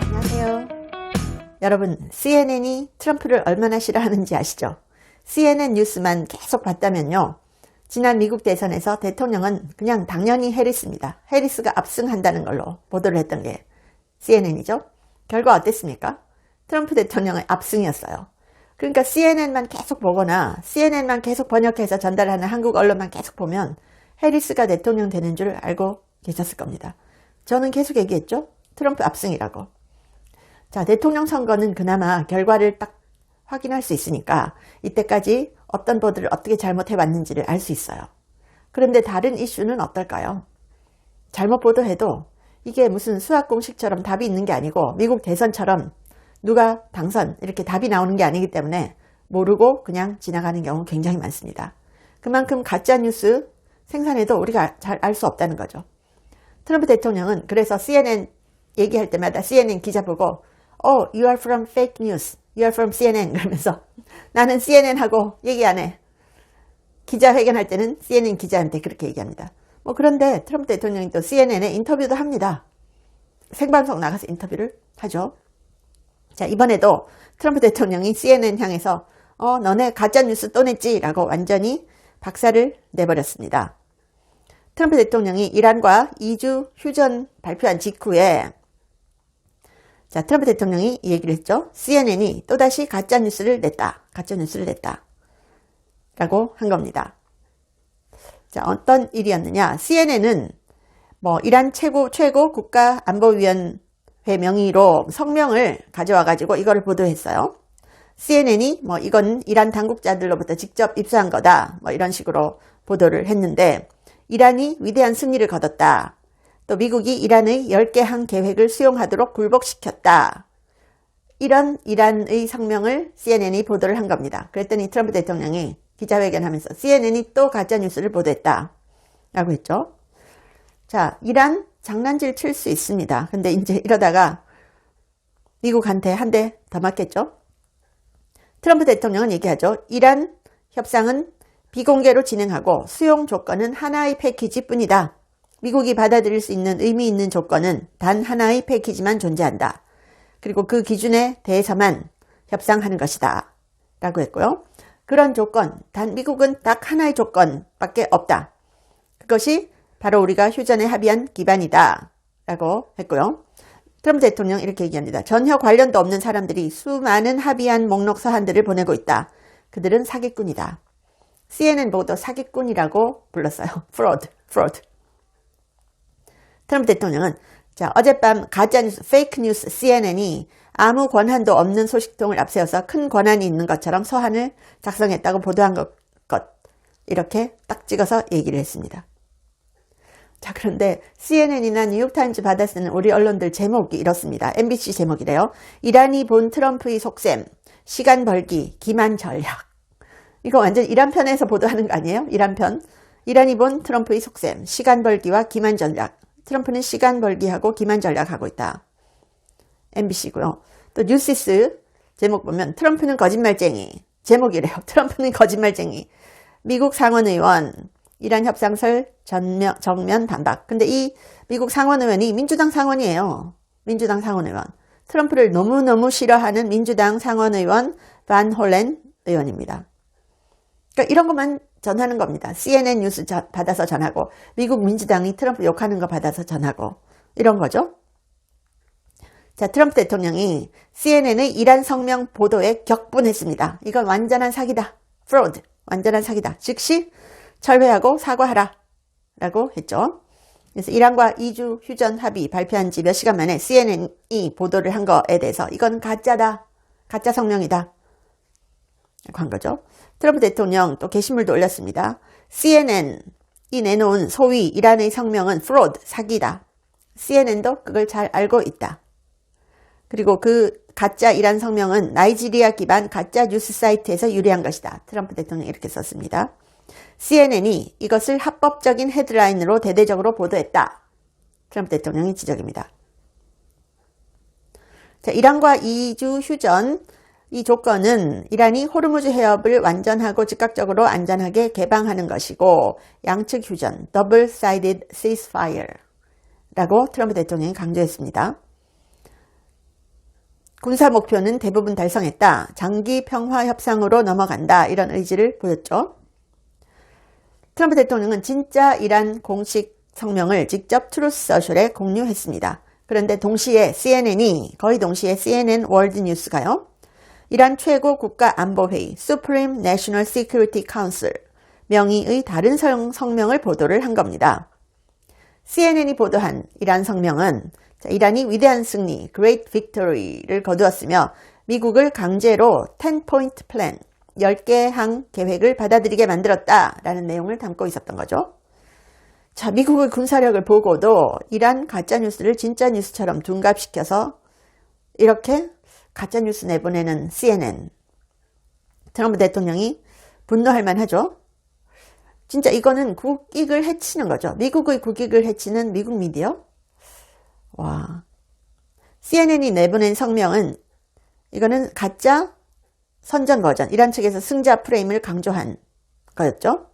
안녕하세요. 여러분, CNN이 트럼프를 얼마나 싫어하는지 아시죠? CNN 뉴스만 계속 봤다면요, 지난 미국 대선에서 대통령은 그냥 당연히 해리스입니다. 해리스가 압승한다는 걸로 보도를 했던 게 CNN이죠. 결과 어땠습니까? 트럼프 대통령의 압승이었어요. 그러니까 CNN만 계속 보거나 CNN만 계속 번역해서 전달하는 한국 언론만 계속 보면 해리스가 대통령 되는 줄 알고 계셨을 겁니다. 저는 계속 얘기했죠. 트럼프 압승이라고. 자, 대통령 선거는 그나마 결과를 딱 확인할 수 있으니까 이때까지 어떤 보도를 어떻게 잘못해왔는지를 알 수 있어요. 그런데 다른 이슈는 어떨까요? 잘못 보도해도 이게 무슨 수학 공식처럼 답이 있는 게 아니고 미국 대선처럼 누가 당선 이렇게 답이 나오는 게 아니기 때문에 모르고 그냥 지나가는 경우 굉장히 많습니다. 그만큼 가짜뉴스 생산해도 우리가 잘 알 수 없다는 거죠. 트럼프 대통령은 그래서 CNN 얘기할 때마다 CNN 기자 보고 You are from fake news. You are from CNN. 그러면서 나는 CNN하고 얘기 안 해. 기자회견할 때는 CNN 기자한테 그렇게 얘기합니다. 그런데 트럼프 대통령이 또 CNN에 인터뷰도 합니다. 생방송 나가서 인터뷰를 하죠. 자, 이번에도 트럼프 대통령이 CNN 향해서 너네 가짜뉴스 또 냈지? 라고 완전히 박살을 내버렸습니다. 트럼프 대통령이 이란과 2주 휴전 발표한 직후에 자, 트럼프 대통령이 이 얘기를 했죠. CNN이 또다시 가짜뉴스를 냈다. 가짜뉴스를 냈다. 라고 한 겁니다. 자, 어떤 일이었느냐. CNN은 이란 최고 국가안보위원회 명의로 성명을 가져와가지고 이거를 보도했어요. CNN이 이건 이란 당국자들로부터 직접 입수한 거다. 이런 식으로 보도를 했는데 이란이 위대한 승리를 거뒀다. 또 미국이 이란의 10개 항 계획을 수용하도록 굴복시켰다. 이런 이란의 성명을 CNN이 보도를 한 겁니다. 그랬더니 트럼프 대통령이 기자회견하면서 CNN이 또 가짜뉴스를 보도했다. 라고 했죠. 자, 이란 장난질 칠 수 있습니다. 근데 이제 이러다가 미국한테 한 대 더 맞겠죠. 트럼프 대통령은 얘기하죠. 이란 협상은 비공개로 진행하고 수용 조건은 하나의 패키지뿐이다. 미국이 받아들일 수 있는 의미 있는 조건은 단 하나의 패키지만 존재한다. 그리고 그 기준에 대해서만 협상하는 것이다. 라고 했고요. 그런 조건, 미국은 딱 하나의 조건밖에 없다. 그것이 바로 우리가 휴전에 합의한 기반이다. 라고 했고요. 트럼프 대통령 이렇게 얘기합니다. 전혀 관련도 없는 사람들이 수많은 합의한 목록 서한들을 보내고 있다. 그들은 사기꾼이다. CNN 보도 사기꾼이라고 불렀어요. fraud. 트럼프 대통령은 자, 어젯밤 가짜뉴스, 페이크뉴스 CNN이 아무 권한도 없는 소식통을 앞세워서 큰 권한이 있는 것처럼 서한을 작성했다고 보도한 것 이렇게 딱 찍어서 얘기를 했습니다. 자, 그런데 CNN이나 뉴욕타임즈 받아 쓰는 우리 언론들 제목이 이렇습니다. MBC 제목이래요. 이란이 본 트럼프의 속셈, 시간 벌기, 기만 전략. 이거 완전 이란 편에서 보도하는 거 아니에요? 이란 편. 이란이 본 트럼프의 속셈, 시간 벌기와 기만 전략. 트럼프는 시간 벌기하고 기만 전략하고 있다. MBC고요. 또 뉴시스 제목 보면 트럼프는 거짓말쟁이. 제목이래요. 트럼프는 거짓말쟁이. 미국 상원의원 이란 협상설 정면 반박. 근데 이 미국 상원의원이 민주당 상원이에요. 민주당 상원의원. 트럼프를 너무너무 싫어하는 민주당 상원의원 반 홀렌 의원입니다. 그러니까 이런 것만 전하는 겁니다. CNN 뉴스 받아서 전하고 미국 민주당이 트럼프 욕하는 거 받아서 전하고 이런 거죠. 자, 트럼프 대통령이 CNN의 이란 성명 보도에 격분했습니다. 이건 완전한 사기다. fraud. 완전한 사기다. 즉시 철회하고 사과하라. 라고 했죠. 그래서 이란과 2주 휴전 합의 발표한 지 몇 시간 만에 CNN이 보도를 한 거에 대해서 이건 가짜다. 가짜 성명이다. 라고 한 거죠. 트럼프 대통령 또 게시물도 올렸습니다. CNN이 내놓은 소위 이란의 성명은 fraud, 사기다. CNN도 그걸 잘 알고 있다. 그리고 그 가짜 이란 성명은 나이지리아 기반 가짜 뉴스 사이트에서 유래한 것이다. 트럼프 대통령이 이렇게 썼습니다. CNN이 이것을 합법적인 헤드라인으로 대대적으로 보도했다. 트럼프 대통령의 지적입니다. 자, 이란과 2주 휴전 이 조건은 이란이 호르무즈 해협을 완전하고 즉각적으로 안전하게 개방하는 것이고 양측 휴전, double-sided ceasefire 라고 트럼프 대통령이 강조했습니다. 군사 목표는 대부분 달성했다. 장기 평화 협상으로 넘어간다. 이런 의지를 보였죠. 트럼프 대통령은 진짜 이란 공식 성명을 직접 트루스 소셜에 공유했습니다. 그런데 동시에 거의 동시에 CNN 월드 뉴스가요. 이란 최고 국가안보회의 Supreme National Security Council 명의의 다른 성명을 보도를 한 겁니다. CNN이 보도한 이란 성명은 이란이 위대한 승리, Great Victory를 거두었으며 미국을 강제로 10포인트 플랜, 10개 항 계획을 받아들이게 만들었다라는 내용을 담고 있었던 거죠. 자, 미국의 군사력을 보고도 이란 가짜뉴스를 진짜 뉴스처럼 둔갑시켜서 이렇게 가짜뉴스 내보내는 CNN. 트럼프 대통령이 분노할 만하죠. 진짜 이거는 국익을 해치는 거죠. 미국의 국익을 해치는 미국 미디어. 와, CNN이 내보낸 성명은 이거는 가짜 선전 버전, 이란 측에서 승자 프레임을 강조한 거였죠.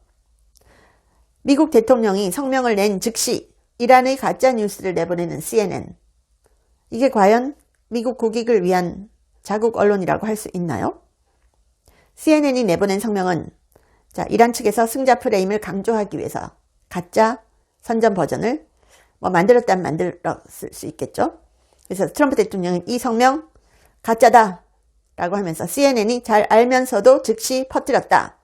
미국 대통령이 성명을 낸 즉시 이란의 가짜 뉴스를 내보내는 CNN. 이게 과연 미국 국익을 위한 자국 언론이라고 할 수 있나요? CNN이 내보낸 성명은 이란 측에서 승자 프레임을 강조하기 위해서 가짜 선전 버전을 만들었다면 만들었을 수 있겠죠. 그래서 트럼프 대통령은 이 성명 가짜다 라고 하면서 CNN이 잘 알면서도 즉시 퍼뜨렸다.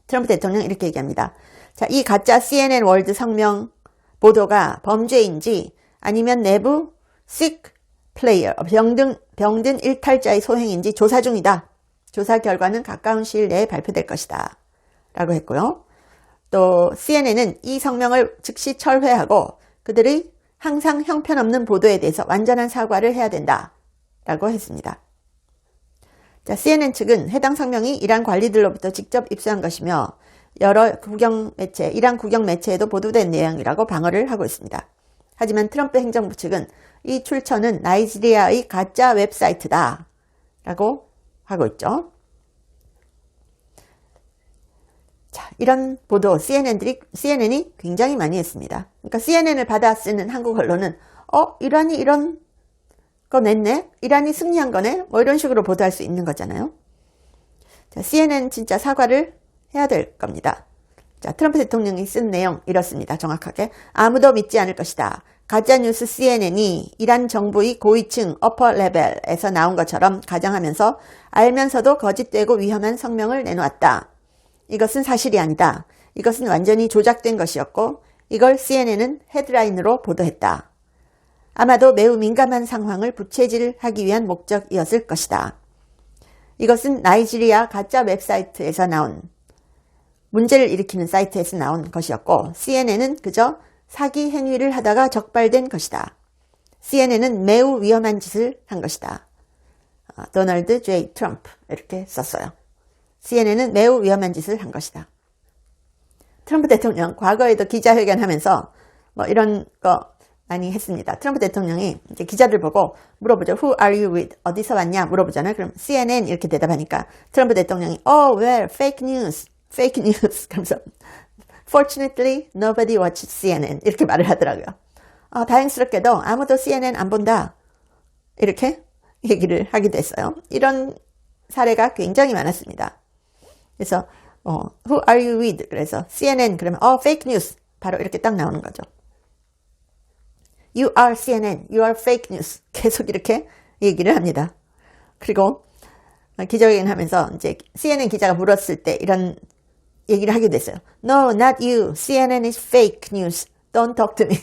트럼프 대통령은 이렇게 얘기합니다. 자, 이 가짜 CNN 월드 성명 보도가 범죄인지 아니면 내부 sick player, 병든 일탈자의 소행인지 조사 중이다. 조사 결과는 가까운 시일 내에 발표될 것이다. 라고 했고요. 또 CNN은 이 성명을 즉시 철회하고 그들의 항상 형편없는 보도에 대해서 완전한 사과를 해야 된다. 라고 했습니다. 자, CNN 측은 해당 성명이 이란 관리들로부터 직접 입수한 것이며 여러 이란 국영 매체에도 보도된 내용이라고 방어를 하고 있습니다. 하지만 트럼프 행정부 측은 이 출처는 나이지리아의 가짜 웹사이트다. 라고 하고 있죠. 자, 이런 보도 CNN이 굉장히 많이 했습니다. 그러니까 CNN을 받아 쓰는 한국 언론은 이란이 이런 거 냈네? 이란이 승리한 거네? 이런 식으로 보도할 수 있는 거잖아요. 자, CNN 진짜 사과를 해야 될 겁니다. 자, 트럼프 대통령이 쓴 내용 이렇습니다. 정확하게. 아무도 믿지 않을 것이다. 가짜뉴스 CNN이 이란 정부의 고위층 어퍼 레벨에서 나온 것처럼 가정하면서 알면서도 거짓되고 위험한 성명을 내놓았다. 이것은 사실이 아니다. 이것은 완전히 조작된 것이었고 이걸 CNN은 헤드라인으로 보도했다. 아마도 매우 민감한 상황을 부채질하기 위한 목적이었을 것이다. 이것은 나이지리아 가짜 웹사이트에서 나온 문제를 일으키는 사이트에서 나온 것이었고 CNN은 그저 사기 행위를 하다가 적발된 것이다. CNN은 매우 위험한 짓을 한 것이다. 도널드 J. 트럼프 이렇게 썼어요. CNN은 매우 위험한 짓을 한 것이다. 트럼프 대통령 과거에도 기자회견하면서 이런 거 많이 했습니다. 트럼프 대통령이 이제 기자들 보고 물어보죠. Who are you with? 어디서 왔냐? 물어보잖아요. 그럼 CNN 이렇게 대답하니까 트럼프 대통령이 where? Fake news. Fake news. 그러면서 Fortunately, nobody watches CNN. 이렇게 말을 하더라고요. 다행스럽게도 아무도 CNN 안 본다. 이렇게 얘기를 하기도 했어요. 이런 사례가 굉장히 많았습니다. 그래서 Who are you with? 그래서 CNN 그러면 fake news. 바로 이렇게 딱 나오는 거죠. You are CNN. You are fake news. 계속 이렇게 얘기를 합니다. 그리고 기자회견 하면서 이제 CNN 기자가 물었을 때 이런 얘기를 하게 됐어요. No, not you. CNN is fake news. Don't talk to me.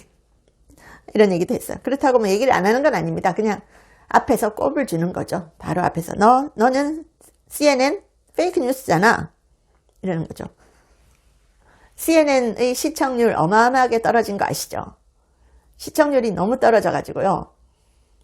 이런 얘기도 했어요. 그렇다고 얘기를 안 하는 건 아닙니다. 그냥 앞에서 꼽을 주는 거죠. 바로 앞에서 너는 CNN fake news잖아. 이러는 거죠. CNN의 시청률 어마어마하게 떨어진 거 아시죠? 시청률이 너무 떨어져가지고요.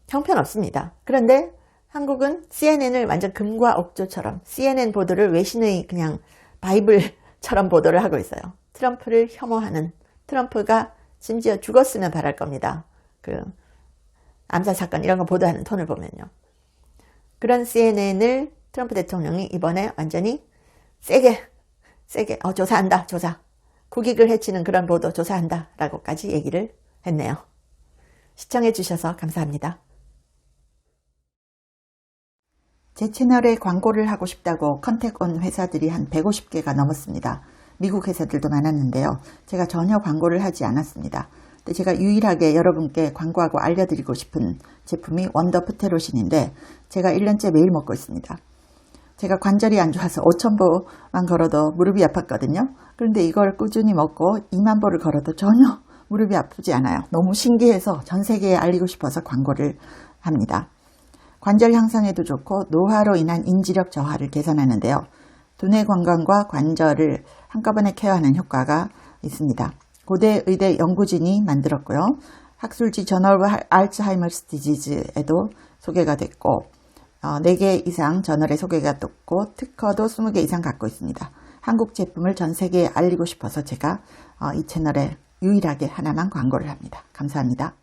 형편없습니다. 그런데 한국은 CNN을 완전 금과 옥조처럼 CNN 보도를 외신의 그냥 바이블처럼 보도를 하고 있어요. 트럼프를 혐오하는, 트럼프가 심지어 죽었으면 바랄 겁니다. 암살 사건 이런 거 보도하는 톤을 보면요. 그런 CNN을 트럼프 대통령이 이번에 완전히 세게 조사한다. 조사. 국익을 해치는 그런 보도 조사한다. 라고까지 얘기를 했네요. 시청해 주셔서 감사합니다. 제 채널에 광고를 하고 싶다고 컨택 온 회사들이 한 150개가 넘었습니다. 미국 회사들도 많았는데요. 제가 전혀 광고를 하지 않았습니다. 근데 제가 유일하게 여러분께 광고하고 알려드리고 싶은 제품이 원더 프테로신인데 제가 1년째 매일 먹고 있습니다. 제가 관절이 안 좋아서 5,000보만 걸어도 무릎이 아팠거든요. 그런데 이걸 꾸준히 먹고 2만 보를 걸어도 전혀 무릎이 아프지 않아요. 너무 신기해서 전 세계에 알리고 싶어서 광고를 합니다. 관절 향상에도 좋고 노화로 인한 인지력 저하를 개선하는데요. 두뇌 건강과 관절을 한꺼번에 케어하는 효과가 있습니다. 고대 의대 연구진이 만들었고요. 학술지 저널 오브 알츠하이머스 디지즈에도 소개가 됐고 4개 이상 저널에 소개가 됐고 특허도 20개 이상 갖고 있습니다. 한국 제품을 전 세계에 알리고 싶어서 제가 이 채널에 유일하게 하나만 광고를 합니다. 감사합니다.